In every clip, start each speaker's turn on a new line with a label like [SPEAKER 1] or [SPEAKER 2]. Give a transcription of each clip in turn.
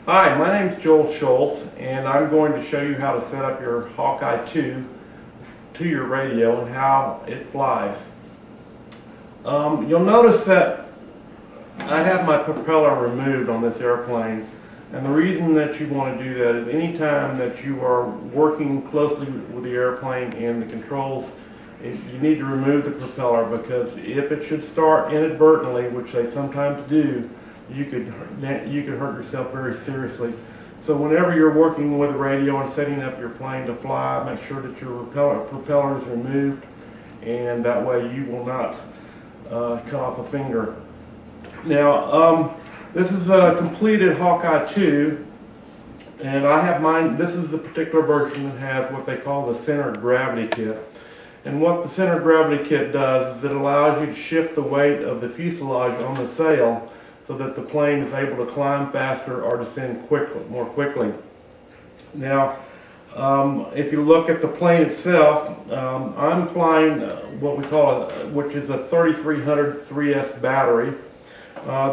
[SPEAKER 1] Hi, my name is Scholz, and I'm going to show you how to set up your Hawkeye II to your radio and how it flies. You'll notice that I have my propeller removed on this airplane, and the reason that you want to do that is anytime that you are working closely with the airplane and the controls, you need to remove the propeller, because if it should start inadvertently, which they sometimes do, you could hurt yourself very seriously. So whenever you're working with the radio and setting up your plane to fly, make sure that your propeller is removed, and that way you will not cut off a finger. Now, this is a completed Hawkeye II, and I have mine. This is the particular version that has what they call the center of gravity kit. And what the center of gravity kit does is it allows you to shift the weight of the fuselage on the sail so that the plane is able to climb faster or descend more quickly. Now, if you look at the plane itself, I'm flying what we call which is a 3300 3S battery.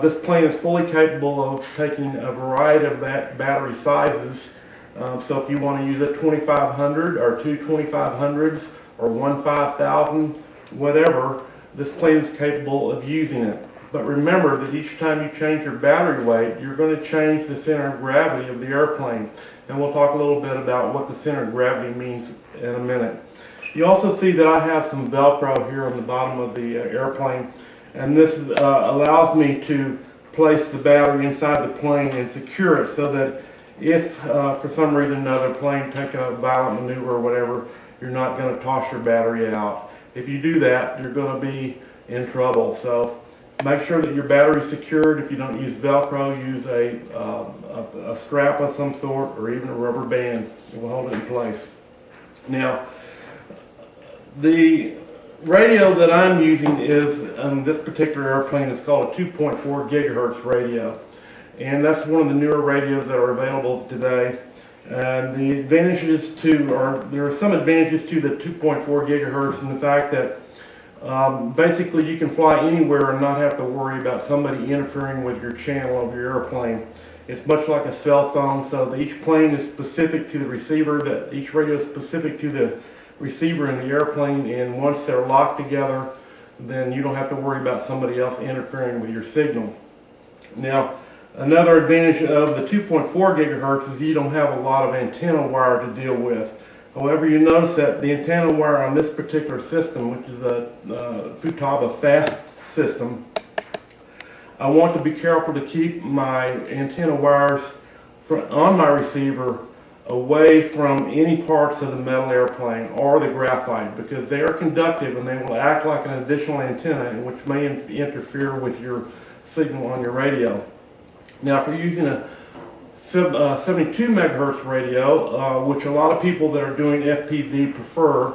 [SPEAKER 1] This plane is fully capable of taking a variety of battery sizes. So if you want to use a 2500 or two 2500s or one 5000, whatever, this plane is capable of using it. But remember that each time you change your battery weight, you're going to change the center of gravity of the airplane. And we'll talk a little bit about what the center of gravity means in a minute. You also see that I have some Velcro here on the bottom of the airplane. And this allows me to place the battery inside the plane and secure it so that if for some reason another plane take a violent maneuver or whatever, you're not going to toss your battery out. If you do that, you're going to be in trouble. So make sure that your battery is secured. If you don't use Velcro, use a strap of some sort or even a rubber band. It will hold it in place. Now, the radio that I'm using is, on this particular airplane, is called a 2.4 gigahertz radio. And that's one of the newer radios that are available today. And the advantages there are some advantages to the 2.4 gigahertz in the fact that basically you can fly anywhere and not have to worry about somebody interfering with your channel of your airplane. It's much like a cell phone, so that each plane is specific to the receiver, that each radio is specific to the receiver in the airplane, and once they're locked together, then you don't have to worry about somebody else interfering with your signal. Now, another advantage of the 2.4 gigahertz is you don't have a lot of antenna wire to deal with. However, you notice that the antenna wire on this particular system, which is a Futaba fast system, I want to be careful to keep my antenna wires on my receiver away from any parts of the metal airplane or the graphite, because they are conductive and they will act like an additional antenna, which may interfere with your signal on your radio. Now, if you're using a 72 megahertz radio, which a lot of people that are doing FPV prefer,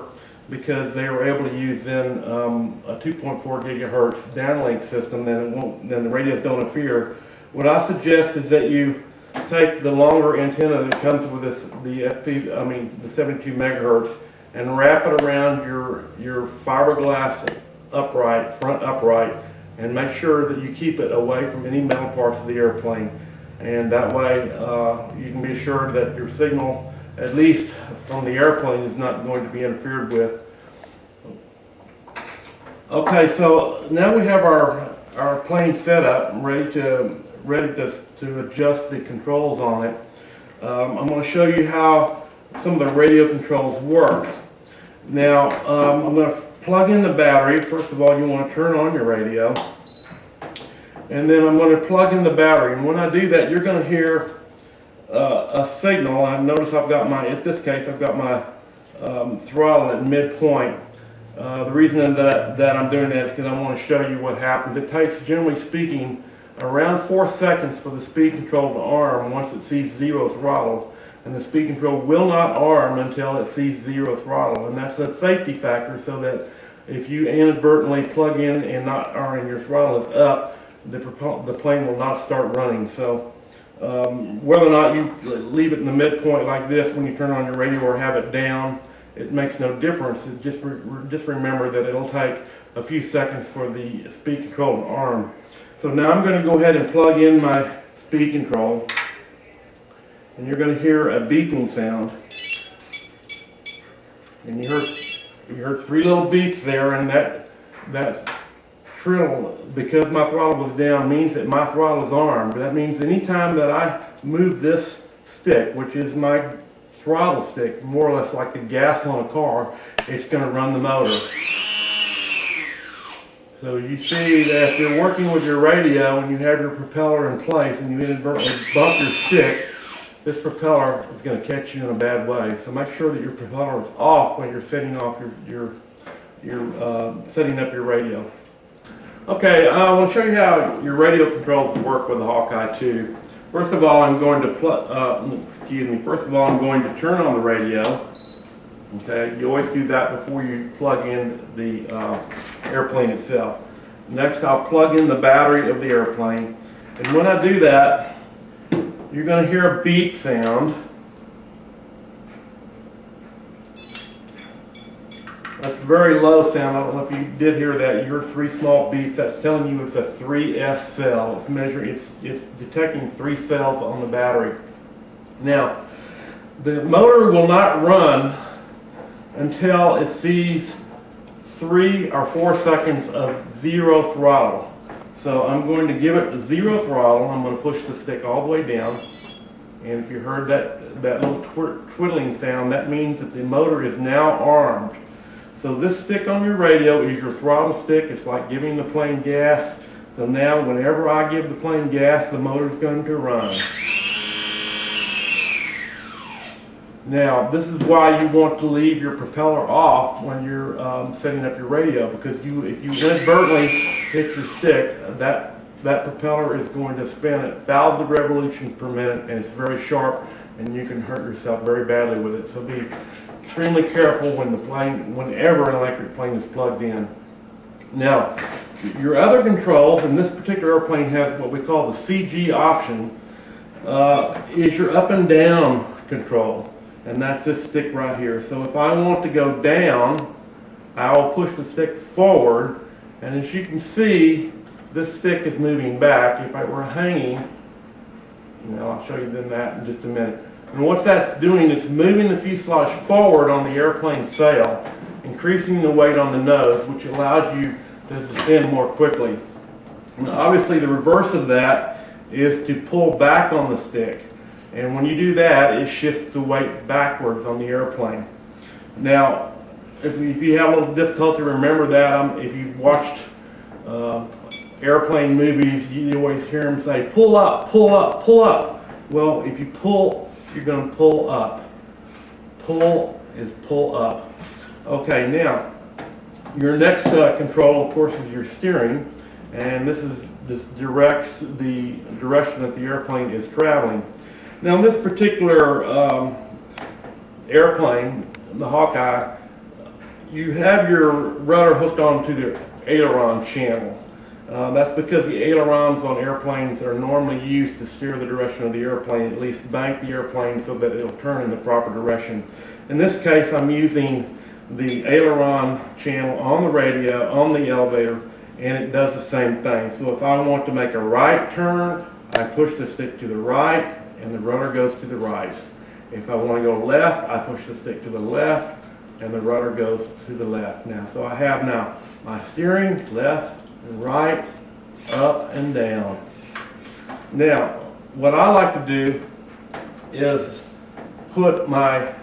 [SPEAKER 1] because they are able to use then a 2.4 gigahertz downlink system, then the radios don't interfere. What I suggest is that you take the longer antenna that comes with the 72 megahertz, and wrap it around your fiberglass front upright, and make sure that you keep it away from any metal parts of the airplane. And that way you can be assured that your signal, at least from the airplane, is not going to be interfered with. Okay, so now we have our plane set up, ready to adjust the controls on it. I'm going to show you how some of the radio controls work. Now, I'm going to plug in the battery. First of all, you want to turn on your radio. And then I'm going to plug in the battery. And when I do that, you're going to hear a signal. I notice in this case, I've got my throttle at midpoint. The reason that I'm doing that is because I want to show you what happens. It takes, generally speaking, around 4 seconds for the speed control to arm once it sees zero throttle. And the speed control will not arm until it sees zero throttle. And that's a safety factor, so that if you inadvertently plug in and your throttle is up, the plane will not start running. So whether or not you leave it in the midpoint like this when you turn on your radio or have it down, it makes no difference. Just remember that it'll take a few seconds for the speed control to arm. So now I'm going to go ahead and plug in my speed control. and you're going to hear a beeping sound. And you heard 3 little beeps there, and that trill, because my throttle was down, means that my throttle is armed. That means anytime that I move this stick, which is my throttle stick, more or less like the gas on a car, it's going to run the motor. So you see that if you're working with your radio and you have your propeller in place and you inadvertently bump your stick, this propeller is going to catch you in a bad way. So make sure that your propeller is off when you're setting off setting up your radio. Okay, I want to show you how your radio controls work with the Hawkeye II. First of all, I'm going to turn on the radio. Okay, you always do that before you plug in the airplane itself. Next, I'll plug in the battery of the airplane, and when I do that, you're going to hear a beep sound. That's a very low sound. I don't know if you did hear that. You heard 3 small beeps. That's telling you it's a 3S cell. It's detecting 3 cells on the battery. Now, the motor will not run until it sees 3 or 4 seconds of 0 throttle. So I'm going to give it 0 throttle. I'm going to push the stick all the way down. And if you heard that little twiddling sound, that means that the motor is now armed. So this stick on your radio is your throttle stick. It's like giving the plane gas. So now whenever I give the plane gas, the motor is going to run. Now, this is why you want to leave your propeller off when you're setting up your radio, because if you inadvertently hit your stick, that propeller is going to spin at 1,000 revolutions per minute, and it's very sharp, and you can hurt yourself very badly with it. So be extremely careful whenever an electric plane is plugged in. Now, your other controls, and this particular airplane has what we call the CG option, is your up and down control. And that's this stick right here. So if I want to go down, I will push the stick forward, and as you can see, this stick is moving back. If I were hanging, I'll show you that in just a minute. And what that's doing is moving the fuselage forward on the airplane sail, increasing the weight on the nose, which allows you to descend more quickly. And obviously the reverse of that is to pull back on the stick. And when you do that, it shifts the weight backwards on the airplane. Now, if you have a little difficulty, remember that. If you've watched airplane movies, you always hear them say, pull up, pull up, pull up. Well, if you pull, you're going to pull up. Pull is pull up. Okay, now, your next control, of course, is your steering. And this directs the direction that the airplane is traveling. Now, this particular airplane, the Hawkeye, you have your rudder hooked onto the aileron channel. That's because the ailerons on airplanes are normally used to steer the direction of the airplane, at least bank the airplane so that it'll turn in the proper direction. In this case, I'm using the aileron channel on the radio, on the elevator, and it does the same thing. So if I want to make a right turn, I push the stick to the right, and the rudder goes to the right. If I want to go left, I push the stick to the left, and the rudder goes to the left. Now, so I have now my steering, left and right, up and down. Now, what I like to do is put my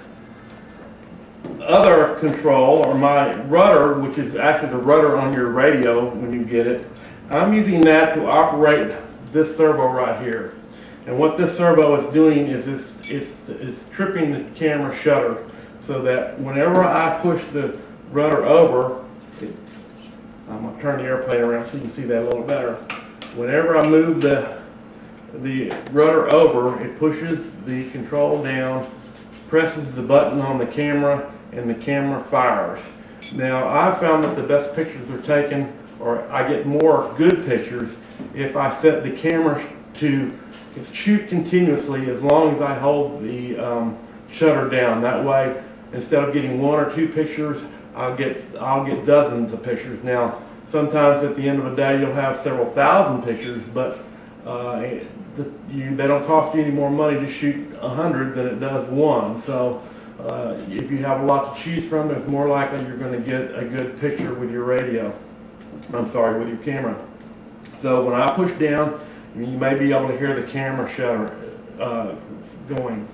[SPEAKER 1] other control, or my rudder, which is actually the rudder on your radio when you get it, I'm using that to operate this servo right here. And what this servo is doing is it's tripping the camera shutter, so that whenever I push the rudder over, I'm going to turn the airplane around so you can see that a little better. Whenever I move the rudder over, it pushes the control down, presses the button on the camera, and the camera fires. Now, I've found that the best pictures are taken, or I get more good pictures, if I set the camera to shoot continuously as long as I hold the shutter down. That way, instead of getting 1 or 2 pictures, I'll get dozens of pictures. Now, sometimes at the end of the day, you'll have several thousand pictures, but They don't cost you any more money to shoot 100 than it does one. So if you have a lot to choose from, it's more likely you're going to get a good picture with your radio. I'm sorry, with your camera. So when I push down, you may be able to hear the camera shutter going.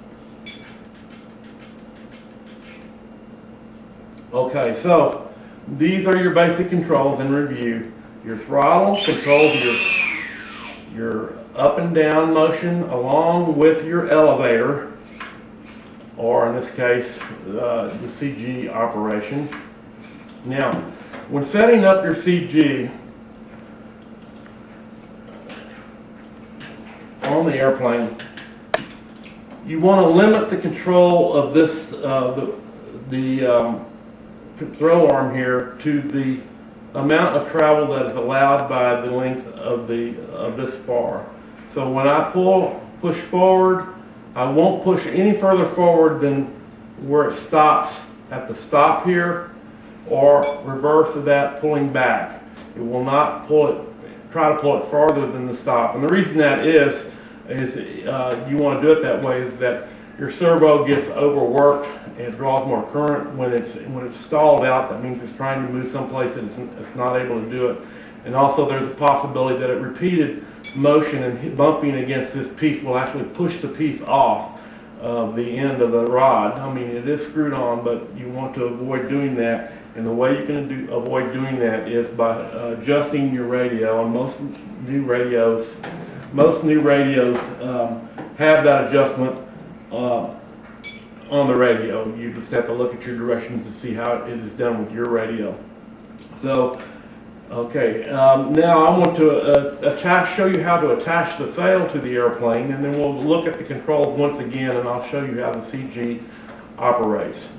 [SPEAKER 1] Okay, so these are your basic controls in review. Your throttle controls your up and down motion along with your elevator, or in this case, the CG operation. Now, when setting up your CG on the airplane, you want to limit the control of this, the throw arm here to the amount of travel that is allowed by the length of this bar. So when I push forward, I won't push any further forward than where it stops at the stop here, or reverse of that, pulling back. It will not try to pull it farther than the stop. And the reason that is you want to do it that way is that your servo gets overworked and it draws more current. When it's stalled out, that means it's trying to move someplace and it's not able to do it. And also there's a possibility that a repeated motion and bumping against this piece will actually push the piece off of the end of the rod. I mean, it is screwed on, but you want to avoid doing that. And the way you can avoid doing that is by adjusting your radio. And most new radios have that adjustment on the radio. You just have to look at your directions to see how it is done with your radio. So, okay, now I want to show you how to attach the sail to the airplane, and then we'll look at the controls once again, and I'll show you how the CG operates.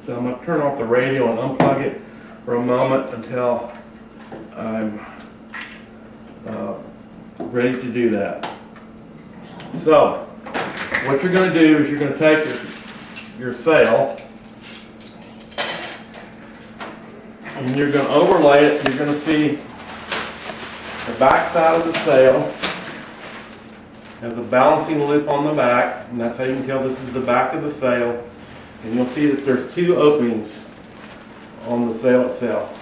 [SPEAKER 1] So I'm going to turn off the radio and unplug it for a moment until I'm ready to do that. So, what you're going to do is you're going to take your sail and you're going to overlay it. You're going to see the back side of the sail has a balancing loop on the back, and that's how you can tell this is the back of the sail. And you'll see that there's two openings on the sail itself.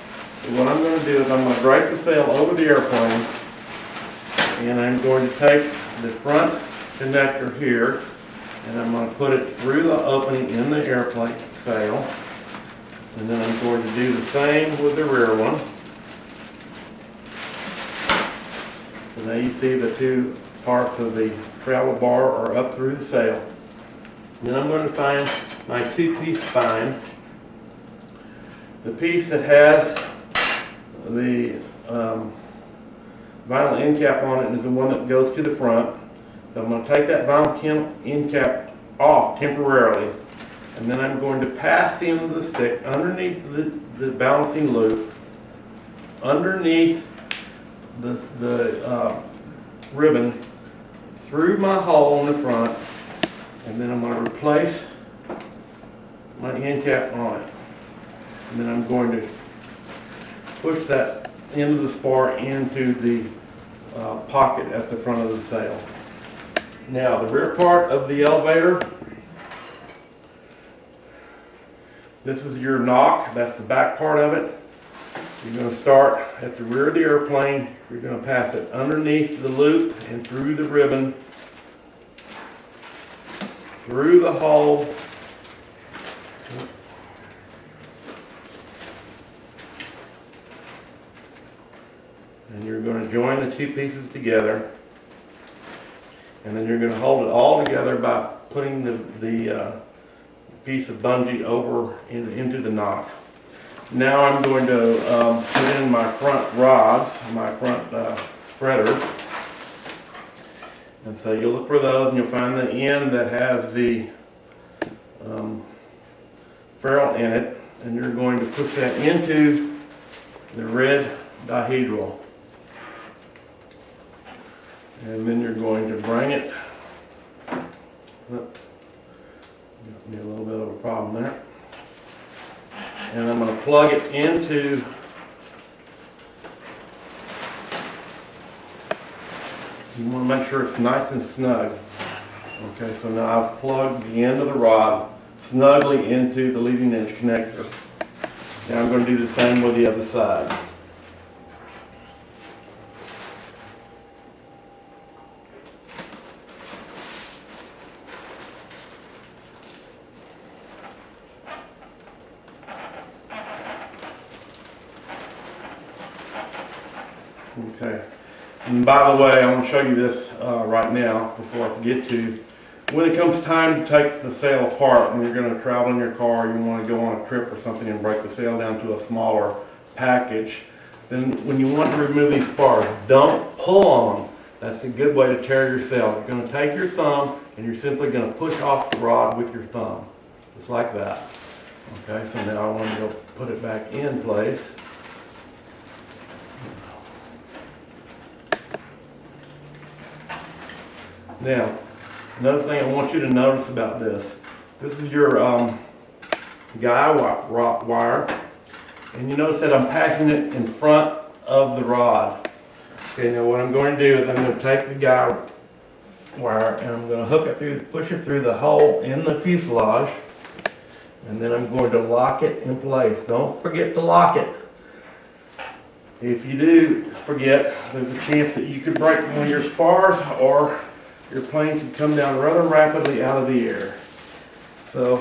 [SPEAKER 1] So what I'm going to do is I'm going to drape the sail over the airplane, and I'm going to take the front connector here, and I'm going to put it through the opening in the airplane sail, and then I'm going to do the same with the rear one. So now you see the two parts of the travel bar are up through the sail. And then I'm going to find my two-piece spine. The piece that has the vinyl end cap on it is the one that goes to the front. So I'm going to take that vinyl end cap off temporarily, and then I'm going to pass the end of the stick underneath the balancing loop, underneath the ribbon, through my hole in the front, and then I'm going to replace my end cap on it. And then I'm going to push that end of the spar into the pocket at the front of the sail. Now, the rear part of the elevator, this is your knock. That's the back part of it. You're going to start at the rear of the airplane. You're going to pass it underneath the loop and through the ribbon, through the hole, and you're going to join the two pieces together, and then you're going to hold it all together by putting the piece of bungee over into the knock. Now I'm going to put in my front rods, my front spreaders. And so you'll look for those, and you'll find the end that has the ferrule in it, and you're going to push that into the red dihedral. And then you're going to bring it, got me a little bit of a problem there. And I'm going to plug it into You want to make sure it's nice and snug. Okay, so now I've plugged the end of the rod snugly into the leading edge connector. Now I'm going to do the same with the other side. Okay, and by the way, I want to show you this right now before I forget to. When it comes time to take the sail apart, when you're going to travel in your car, you want to go on a trip or something and break the sail down to a smaller package, then when you want to remove these spars, don't pull on them. That's a good way to tear your sail. You're going to take your thumb and you're simply going to push off the rod with your thumb, just like that. Okay, so now I want to go put it back in place. Now, another thing I want you to notice about this is your guy wire, and you notice that I'm passing it in front of the rod. Okay, now what I'm going to do is I'm going to take the guy wire and I'm going to hook it through, push it through the hole in the fuselage, and then I'm going to lock it in place. Don't forget to lock it. If you do forget, there's a chance that you could break one of your spars, or your plane can come down rather rapidly out of the air. So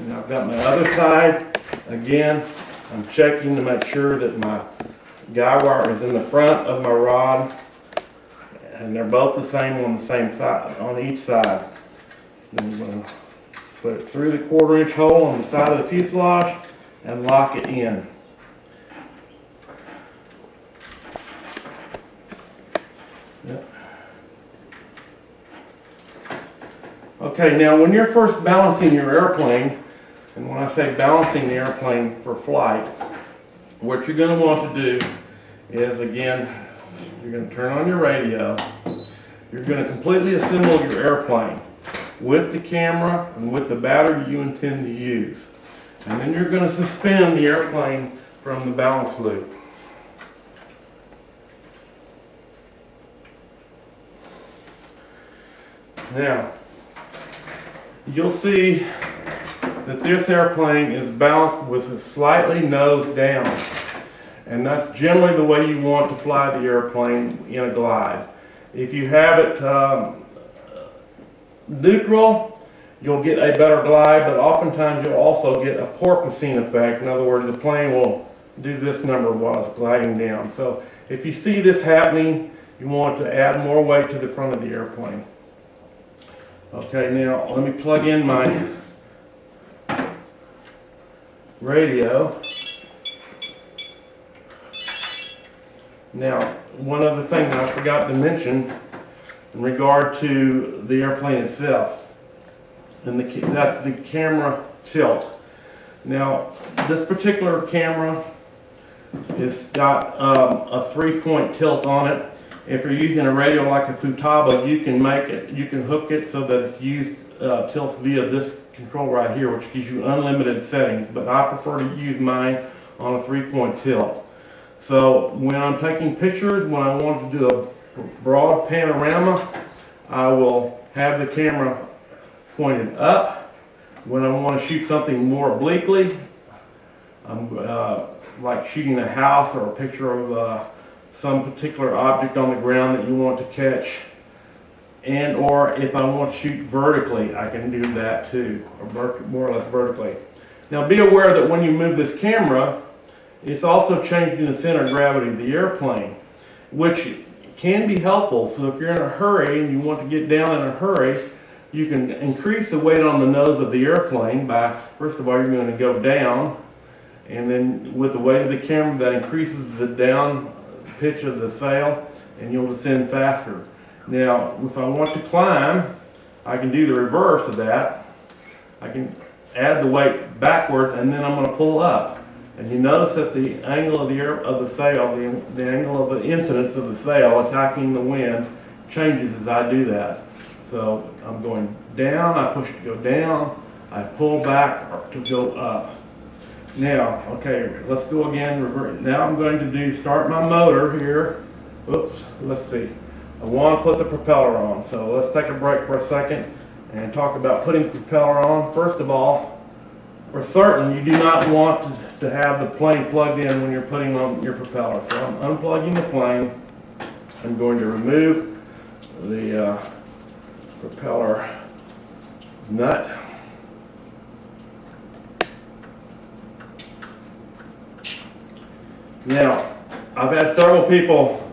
[SPEAKER 1] now I've got my other side. Again, I'm checking to make sure that my guy wire is in the front of my rod, and they're both the same on the same side, on each side. I'm going to put it through the 1/4 inch hole on the side of the fuselage and lock it in. Yep. Okay, now when you're first balancing your airplane, and when I say balancing the airplane for flight, what you're going to want to do is, again, you're going to turn on your radio. You're going to completely assemble your airplane with the camera and with the battery you intend to use. And then you're going to suspend the airplane from the balance loop. Now, you'll see that this airplane is balanced with it slightly nose down. And that's generally the way you want to fly the airplane in a glide. If you have it neutral, you'll get a better glide, but oftentimes you'll also get a porpoising effect. In other words, the plane will do this number while it's gliding down. So if you see this happening, you want to add more weight to the front of the airplane. Okay, now let me plug in my radio. Now, one other thing that I forgot to mention in regard to the airplane itself, and that's the camera tilt. Now, this particular camera has got a 3-point tilt on it. If you're using a radio like a Futaba, you can hook it so that it's used tilts via this control right here, which gives you unlimited settings. But I prefer to use mine on a 3-point tilt. So when I'm taking pictures, when I want to do a broad panorama, I will have the camera pointed up. When I want to shoot something more obliquely, like shooting a house or a picture of some particular object on the ground that you want to catch, and or if I want to shoot vertically, I can do that too, or more or less vertically. Now be aware that when you move this camera, it's also changing the center of gravity of the airplane, which can be helpful. So if you're in a hurry and you want to get down in a hurry, you can increase the weight on the nose of the airplane by, first of all, you're going to go down, and then with the weight of the camera, that increases the down pitch of the sail, and you'll descend faster. Now, if I want to climb, I can do the reverse of that. I can add the weight backwards, and then I'm going to pull up. And you notice that the angle of the sail, the angle of the incidence of the sail attacking the wind changes as I do that. So I'm going down, I push to go down, I pull back to go up. Now, okay, let's go again. Now I'm going to start my motor here. Oops, let's see. I want to put the propeller on. So let's take a break for a second and talk about putting the propeller on. First of all, for certain, you do not want to have the plane plugged in when you're putting on your propeller. So I'm unplugging the plane. I'm going to remove the propeller nut. Now, I've had several people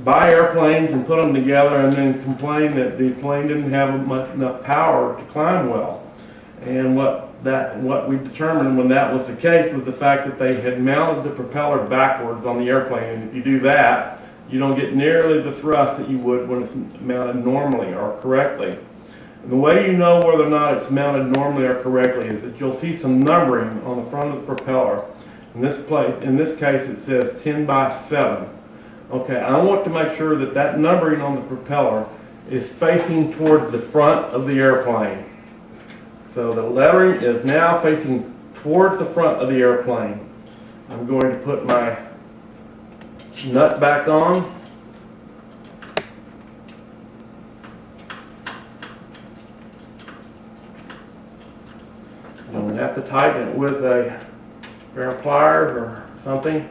[SPEAKER 1] buy airplanes and put them together and then complain that the plane didn't have enough power to climb well. And what we determined when that was the case was the fact that they had mounted the propeller backwards on the airplane. And if you do that, you don't get nearly the thrust that you would when it's mounted normally or correctly. And the way you know whether or not it's mounted normally or correctly is that you'll see some numbering on the front of the propeller. In this case, it says 10 by 7. Okay, I want to make sure that that numbering on the propeller is facing towards the front of the airplane. So the lettering is now facing towards the front of the airplane. I'm going to put my nut back on. I'm going to have to tighten it with a pair of pliers or something.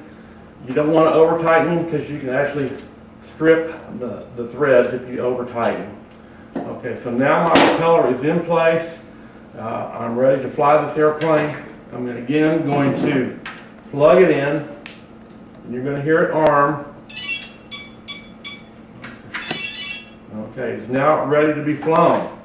[SPEAKER 1] You don't want to over tighten because you can actually strip the threads if you over tighten. Okay, so now my propeller is in place. I'm ready to fly this airplane. I'm again going to plug it in, and you're going to hear it arm. Okay, it's now ready to be flown.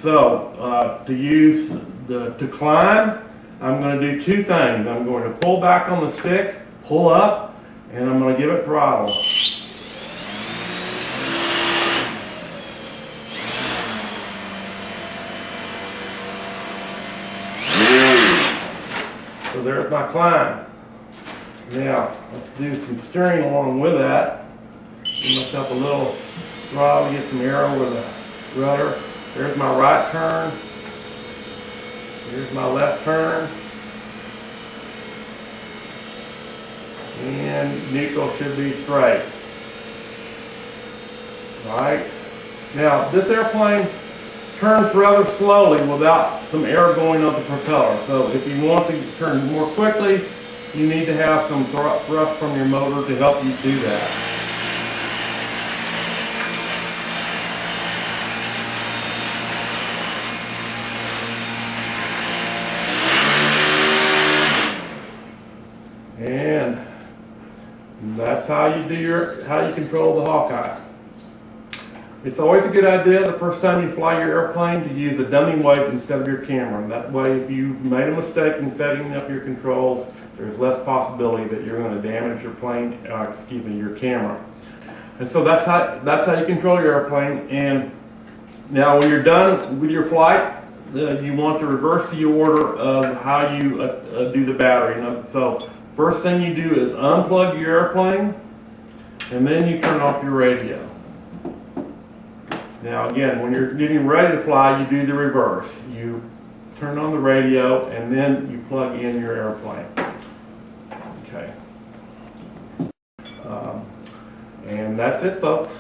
[SPEAKER 1] So to climb, I'm going to do two things. I'm going to pull back on the stick, pull up, and I'm going to give it throttle. So there's my climb. Now, let's do some steering along with that. Give myself a little throttle, get some air over the rudder. There's my right turn. Here's my left turn. And neutral should be straight. Right. Now, this airplane turns rather slowly without some air going on the propeller. So if you want to turn more quickly, you need to have some thrust from your motor to help you do that. And that's how you control the Hawkeye. It's always a good idea the first time you fly your airplane to use a dummy weight instead of your camera. That way, if you made a mistake in setting up your controls, there's less possibility that you're going to damage your your camera. And so that's how you control your airplane. And now, when you're done with your flight, you want to reverse the order of how you do the battery. So first thing you do is unplug your airplane, and then you turn off your radio. Now again, when you're getting ready to fly, you do the reverse. You turn on the radio, and then you plug in your airplane. Okay. And that's it, folks.